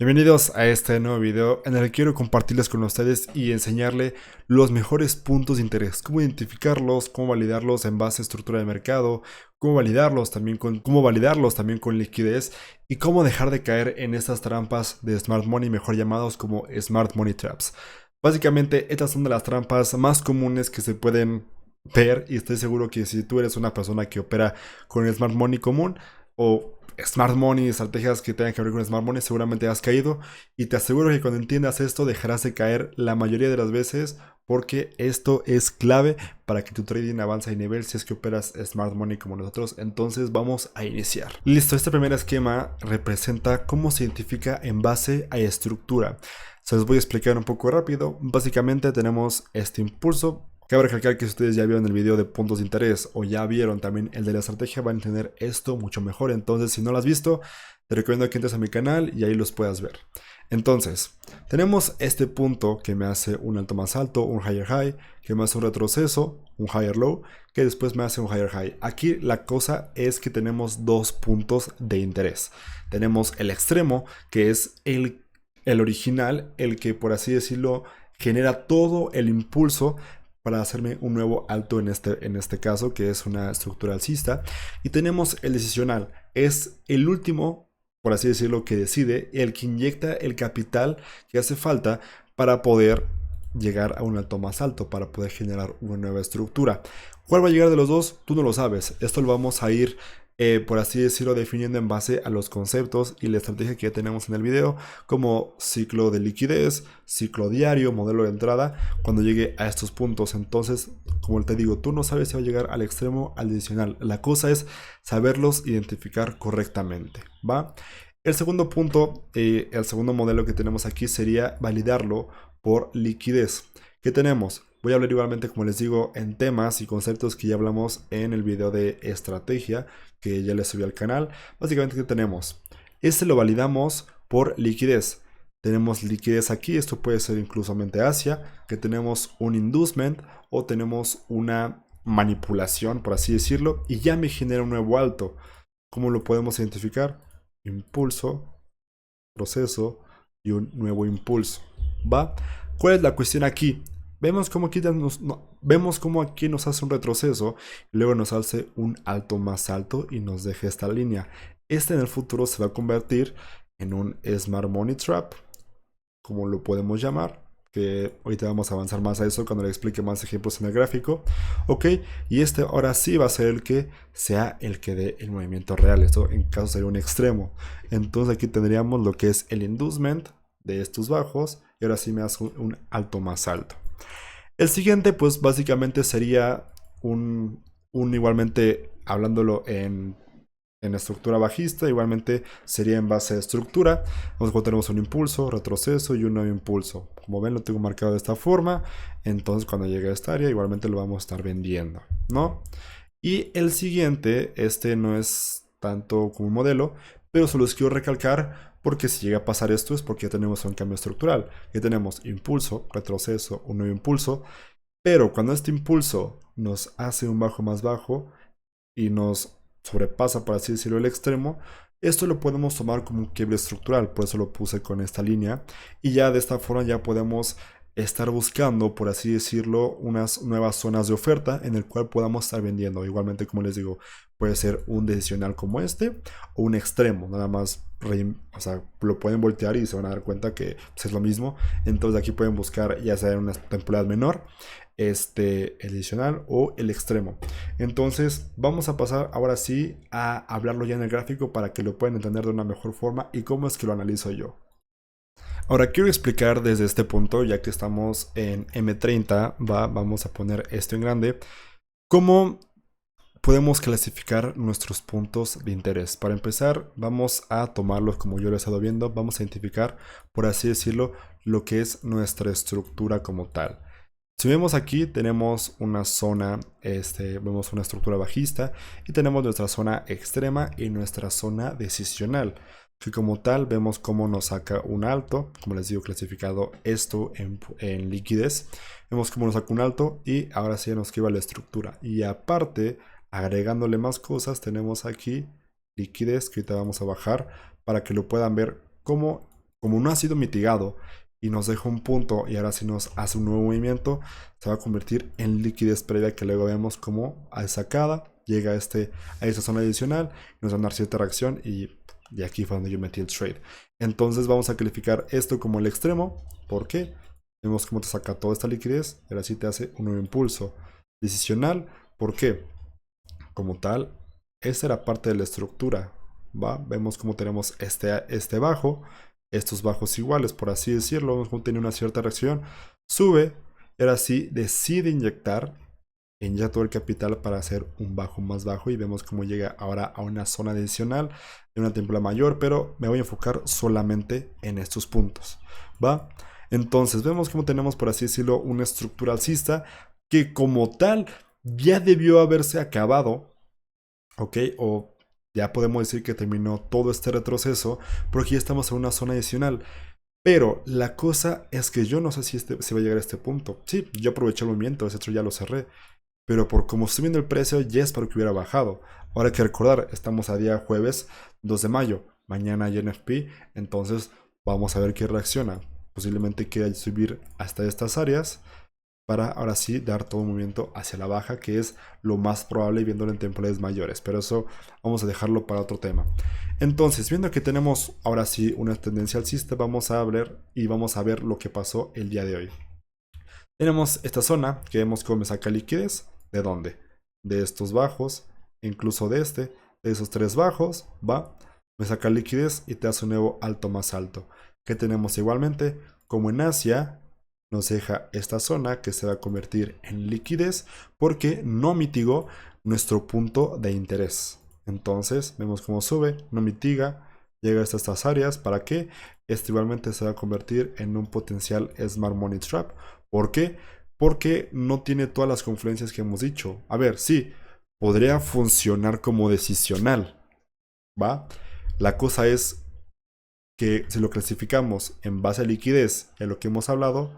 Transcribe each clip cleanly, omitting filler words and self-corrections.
Bienvenidos a este nuevo video en el que quiero compartirles con ustedes y enseñarle los mejores puntos de interés, cómo identificarlos, cómo validarlos en base a estructura de mercado, cómo validarlos también con liquidez y cómo dejar de caer en estas trampas de Smart Money, mejor llamados como Smart Money Traps. Básicamente, estas son de las trampas más comunes que se pueden ver y estoy seguro que si tú eres una persona que opera con el Smart Money común o Smart Money, estrategias que tengan que ver con Smart Money, seguramente has caído y te aseguro que cuando entiendas esto dejarás de caer la mayoría de las veces porque esto es clave para que tu trading avance de nivel si es que operas Smart Money como nosotros. Entonces vamos a iniciar. Listo, este primer esquema representa cómo se identifica en base a estructura. Se los voy a explicar un poco rápido. Básicamente tenemos este impulso. Cabe recalcar que si ustedes ya vieron el video de puntos de interés o ya vieron también el de la estrategia, van a entender esto mucho mejor. Entonces, si no lo has visto, te recomiendo que entres a mi canal y ahí los puedas ver. Entonces, tenemos este punto que me hace un alto más alto, un higher high, que me hace un retroceso, un higher low, que después me hace un higher high. Aquí la cosa es que tenemos dos puntos de interés. Tenemos el extremo, que es el original, el que por así decirlo genera todo el impulso para hacerme un nuevo alto en este caso, que es una estructura alcista. Y tenemos el decisional, es el último, por así decirlo, que decide, el que inyecta el capital que hace falta para poder llegar a un alto más alto, para poder generar una nueva estructura. ¿Cuál va a llegar de los dos? Tú no lo sabes. Esto lo vamos a ir por así decirlo, definiendo en base a los conceptos y la estrategia que ya tenemos en el video, como ciclo de liquidez, ciclo diario, modelo de entrada, cuando llegue a estos puntos. Entonces, como te digo, tú no sabes si va a llegar al extremo, al adicional. La cosa es saberlos identificar correctamente, ¿va? El segundo punto, el segundo modelo que tenemos aquí sería validarlo por liquidez. ¿Qué tenemos? Voy a hablar igualmente, como les digo, en temas y conceptos que ya hablamos en el video de estrategia que ya les subí al canal. Básicamente, ¿qué tenemos? Este lo validamos por liquidez. Tenemos liquidez aquí, esto puede ser incluso Asia, que tenemos un inducement o tenemos una manipulación, por así decirlo, y ya me genera un nuevo alto. ¿Cómo lo podemos identificar? Impulso, proceso y un nuevo impulso. ¿Va? ¿Cuál es la cuestión aquí? Vemos cómo aquí nos hace un retroceso y luego nos hace un alto más alto y nos deja esta línea. Este en el futuro se va a convertir en un Smart Money Trap, como lo podemos llamar, que ahorita vamos a avanzar más a eso cuando le explique más ejemplos en el gráfico. Ok, y este ahora sí va a ser el que sea el que dé el movimiento real. Esto en caso sería un extremo. Entonces aquí tendríamos lo que es el inducement de estos bajos y ahora sí me hace un alto más alto. El siguiente pues básicamente sería un igualmente hablándolo en estructura bajista, igualmente sería en base de estructura. Vamos a tenemos un impulso, retroceso y un nuevo impulso. Como ven, lo tengo marcado de esta forma. Entonces, cuando llegue a esta área, igualmente lo vamos a estar vendiendo, ¿no? Y el siguiente, este no es tanto como un modelo, pero se los quiero recalcar porque si llega a pasar esto es porque ya tenemos un cambio estructural. Ya tenemos impulso, retroceso, un nuevo impulso. Pero cuando este impulso nos hace un bajo más bajo y nos sobrepasa, por así decirlo, el extremo, esto lo podemos tomar como un quiebre estructural, por eso lo puse con esta línea, y ya de esta forma ya podemos estar buscando, por así decirlo, unas nuevas zonas de oferta en el cual podamos estar vendiendo. Igualmente, como les digo, puede ser un decisional como este o un extremo, nada más, o sea, lo pueden voltear y se van a dar cuenta que pues, es lo mismo. Entonces aquí pueden buscar ya sea en una temporada menor, el adicional o el extremo. Entonces vamos a pasar ahora sí a hablarlo ya en el gráfico para que lo puedan entender de una mejor forma y cómo es que lo analizo yo. Ahora quiero explicar desde este punto, ya que estamos en M30, vamos a poner esto en grande, cómo podemos clasificar nuestros puntos de interés. Para empezar, vamos a tomarlos como yo lo he estado viendo, vamos a identificar, por así decirlo, lo que es nuestra estructura como tal. Si vemos aquí, tenemos una zona, vemos una estructura bajista y tenemos nuestra zona extrema y nuestra zona decisional, que como tal vemos cómo nos saca un alto, como les digo, clasificado esto en liquidez. Vemos cómo nos saca un alto y ahora sí nos queda la estructura. Y aparte, agregándole más cosas, tenemos aquí liquidez, que ahorita vamos a bajar para que lo puedan ver cómo como no ha sido mitigado y nos deja un punto y ahora sí nos hace un nuevo movimiento, se va a convertir en liquidez previa que luego vemos como al sacada, llega a esta zona adicional, nos va a dar cierta reacción y aquí fue donde yo metí el trade. Entonces vamos a calificar esto como el extremo. ¿Por qué? Vemos cómo te saca toda esta liquidez y ahora sí te hace un nuevo impulso decisional. ¿Por qué? Como tal, esta era parte de la estructura, ¿va? Vemos cómo tenemos este bajo, estos bajos iguales, por así decirlo. Vemos cómo tiene una cierta reacción, sube, y ahora sí decide inyectar todo el capital para hacer un bajo más bajo y vemos cómo llega ahora a una zona adicional de una temporada mayor, pero me voy a enfocar solamente en estos puntos, ¿va? Entonces vemos cómo tenemos, por así decirlo, una estructura alcista que como tal ya debió haberse acabado, ¿ok? O ya podemos decir que terminó todo este retroceso porque ya estamos en una zona adicional. Pero la cosa es que yo no sé si va a llegar a este punto. Sí, yo aproveché el movimiento, ese otro ya lo cerré. Pero por como estoy viendo el precio, ya es para que hubiera bajado. Ahora hay que recordar, estamos a día jueves 2 de mayo. Mañana hay NFP, entonces vamos a ver qué reacciona. Posiblemente quiera subir hasta estas áreas para ahora sí dar todo un movimiento hacia la baja, que es lo más probable viéndolo en temporales mayores. Pero eso vamos a dejarlo para otro tema. Entonces, viendo que tenemos ahora sí una tendencia alcista, vamos a ver y vamos a ver lo que pasó el día de hoy. Tenemos esta zona que vemos cómo me saca liquidez. ¿De dónde? De estos bajos, incluso de esos tres bajos, va, me saca liquidez y te hace un nuevo alto más alto. Que tenemos igualmente, como en Asia, nos deja esta zona que se va a convertir en liquidez porque no mitigó nuestro punto de interés. Entonces, vemos cómo sube, no mitiga, llega hasta estas áreas. ¿Para qué? Esto igualmente se va a convertir en un potencial Smart Money Trap. ¿Por qué? Porque no tiene todas las confluencias que hemos dicho. A ver, sí, podría funcionar como decisional, ¿va? La cosa es que si lo clasificamos en base a liquidez, en lo que hemos hablado,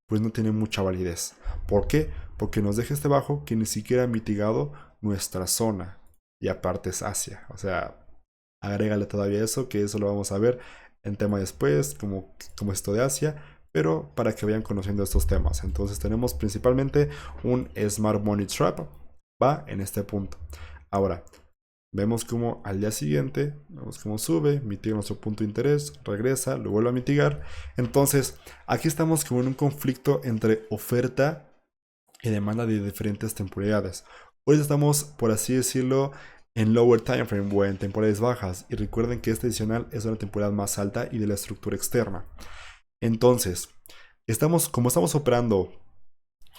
pues no tiene mucha validez. ¿Por qué? Porque nos deja este bajo que ni siquiera ha mitigado nuestra zona. Y aparte es Asia. O sea, agrégale todavía eso, que eso lo vamos a ver en tema después, como esto de Asia, pero para que vayan conociendo estos temas. Entonces tenemos principalmente un Smart Money Trap, va en este punto. Ahora, vemos como al día siguiente, vemos cómo sube, mitiga nuestro punto de interés, regresa, lo vuelve a mitigar. Entonces, aquí estamos como en un conflicto entre oferta y demanda de diferentes temporalidades. Hoy estamos, por así decirlo, en lower time frame o en temporales bajas. Y recuerden que este adicional es una temporada más alta y de la estructura externa. Entonces, como estamos operando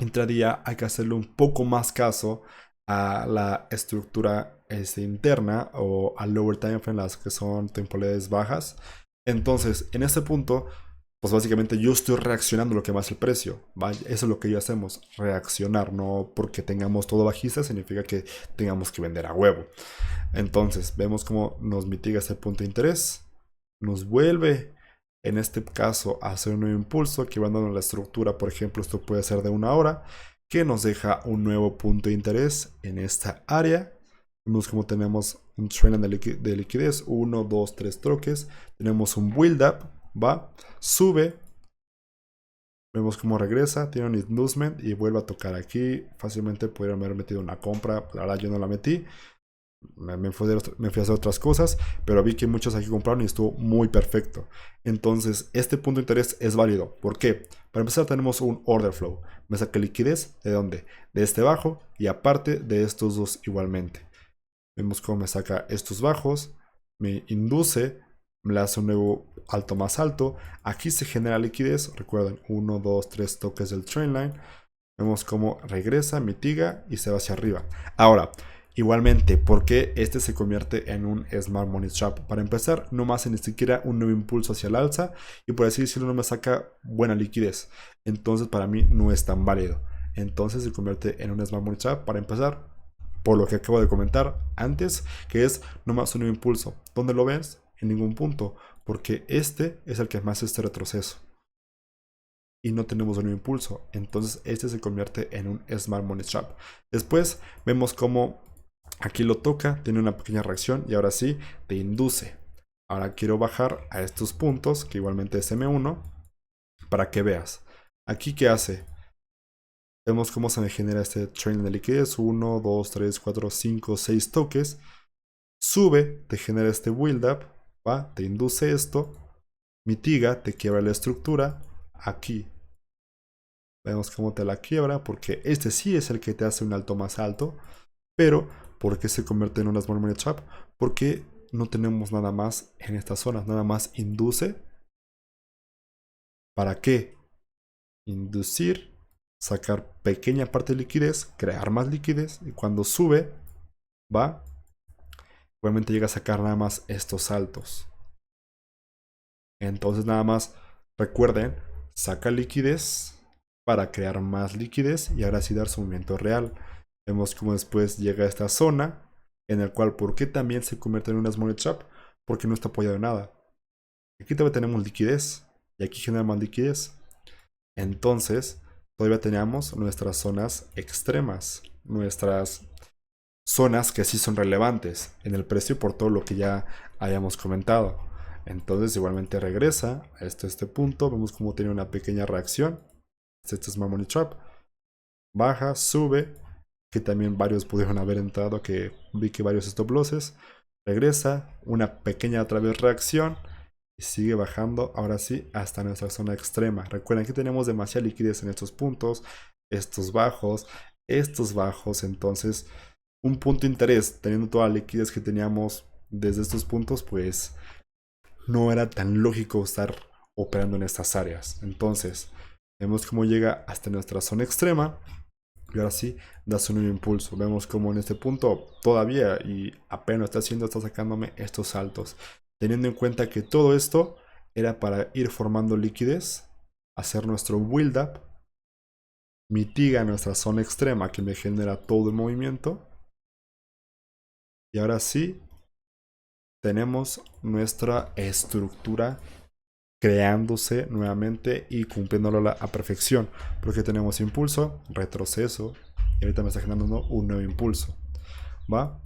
intradía, hay que hacerle un poco más caso a la estructura interna o al lower time frame, las que son temporalidades bajas. Entonces, en este punto, pues básicamente yo estoy reaccionando a lo que más el precio. ¿Va? Eso es lo que ya hacemos, reaccionar. No porque tengamos todo bajista significa que tengamos que vender a huevo. Entonces, vemos cómo nos mitiga este punto de interés. Nos vuelve, en este caso, a hacer un nuevo impulso que va dando la estructura. Por ejemplo, esto puede ser de una hora, que nos deja un nuevo punto de interés en esta área. Vemos como tenemos un trend de liquidez, 1, 2, 3 troques. Tenemos un build up, va, sube. Vemos cómo regresa, tiene un inducement y vuelve a tocar aquí. Fácilmente pudieron haber metido una compra, la verdad yo no la metí. Me fui a hacer otras cosas, pero vi que muchos aquí compraron y estuvo muy perfecto. Entonces, este punto de interés es válido. ¿Por qué? Para empezar, tenemos un order flow. Me saca liquidez, ¿de dónde? De este bajo y aparte de estos dos igualmente. Vemos cómo me saca estos bajos, me induce, me hace un nuevo alto más alto. Aquí se genera liquidez, recuerden, 1, 2, 3 toques del trendline. Vemos cómo regresa, mitiga y se va hacia arriba. Ahora, igualmente, ¿por qué este se convierte en un Smart Money Trap? Para empezar, no me hace ni siquiera un nuevo impulso hacia el alza y por así decirlo no me saca buena liquidez. Entonces para mí no es tan válido. Entonces se convierte en un Smart Money Trap para empezar, por lo que acabo de comentar antes, que es no más un nuevo impulso. ¿Dónde lo ves? En ningún punto, porque este es el que más hace este retroceso. Y no tenemos un nuevo impulso. Entonces este se convierte en un Smart Money Trap. Después vemos cómo aquí lo toca, tiene una pequeña reacción y ahora sí te induce. Ahora quiero bajar a estos puntos, que igualmente es M1, para que veas. Aquí, ¿qué hace? Vemos cómo se me genera este training de liquidez. 1, 2, 3, 4, 5, 6 toques. Sube, te genera este build up, ¿va? Te induce esto. Mitiga, te quiebra la estructura. Aquí. Vemos cómo te la quiebra, porque este sí es el que te hace un alto más alto. Pero, ¿por qué se convierte en una Smart Money Trap? Porque no tenemos nada más en esta zona. Nada más induce. ¿Para qué? Inducir, sacar pequeña parte de liquidez, crear más liquidez. Y cuando sube, va, obviamente llega a sacar nada más estos saltos. Entonces nada más recuerden, saca liquidez para crear más liquidez y ahora sí dar su movimiento real. Vemos cómo después llega a esta zona en el cual, ¿por qué también se convierte en una Small Trap? Porque no está apoyado en nada. Aquí todavía tenemos liquidez y aquí genera más liquidez. Entonces todavía tenemos nuestras zonas extremas, nuestras zonas que sí son relevantes en el precio por todo lo que ya habíamos comentado. Entonces igualmente regresa a este punto, vemos como tiene una pequeña reacción. Este es Smart Money Trap. Baja, sube, que también varios pudieron haber entrado, que vi que varios stop losses. Regresa, una pequeña otra vez reacción y sigue bajando, ahora sí, hasta nuestra zona extrema. Recuerden que tenemos demasiada liquidez en estos puntos, estos bajos, entonces un punto de interés, teniendo toda la liquidez que teníamos desde estos puntos, pues no era tan lógico estar operando en estas áreas. Entonces, vemos cómo llega hasta nuestra zona extrema y ahora sí da su nuevo impulso. Vemos como en este punto todavía y apenas está sacándome estos saltos. Teniendo en cuenta que todo esto era para ir formando liquidez, hacer nuestro build up, mitiga nuestra zona extrema que me genera todo el movimiento. Y ahora sí, tenemos nuestra estructura creándose nuevamente y cumpliéndola a perfección. Porque tenemos impulso, retroceso, y ahorita me está generando un nuevo impulso. ¿Va?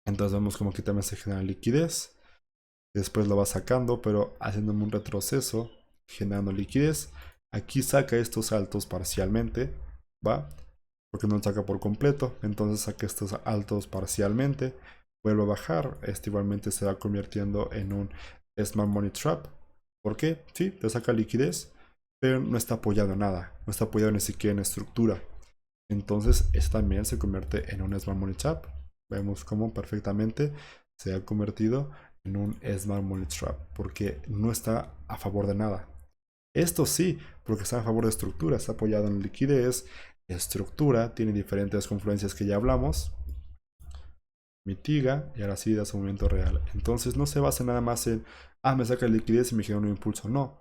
Entonces vemos como aquí también se genera liquidez. Después lo va sacando, pero haciéndome un retroceso, generando liquidez. Aquí saca estos altos parcialmente, ¿va? Porque no lo saca por completo. Entonces saca estos altos parcialmente. Vuelve a bajar. Este igualmente se va convirtiendo en un Smart Money Trap. ¿Por qué? Sí, te saca liquidez, pero no está apoyado en nada. No está apoyado ni siquiera en estructura. Entonces, este también se convierte en un Smart Money Trap. Vemos cómo perfectamente se ha convertido en un Smart Money Trap, porque no está a favor de nada. Esto sí, porque está a favor de estructura, está apoyado en liquidez, estructura, tiene diferentes confluencias que ya hablamos, mitiga y ahora sí da su movimiento real. Entonces no se basa nada más en, me saca liquidez y me genera un impulso. No,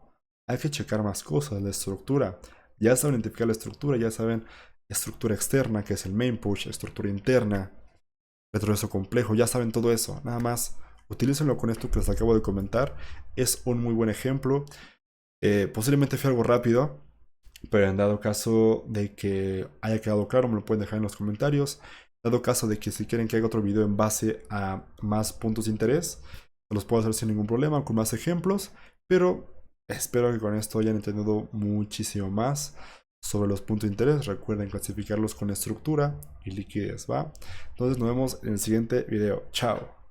hay que checar más cosas, la estructura. Ya saben identificar la estructura, ya saben estructura externa, que es el main push, estructura interna, retroceso complejo, ya saben todo eso. Nada más utilícenlo con esto que les acabo de comentar. Es un muy buen ejemplo. Posiblemente fue algo rápido, pero en dado caso de que haya quedado claro, me lo pueden dejar en los comentarios. Dado caso de que si quieren que haga otro video en base a más puntos de interés, los puedo hacer sin ningún problema, con más ejemplos, pero espero que con esto hayan entendido muchísimo más sobre los puntos de interés. Recuerden clasificarlos con estructura y liquidez, ¿va? Entonces nos vemos en el siguiente video. Chao.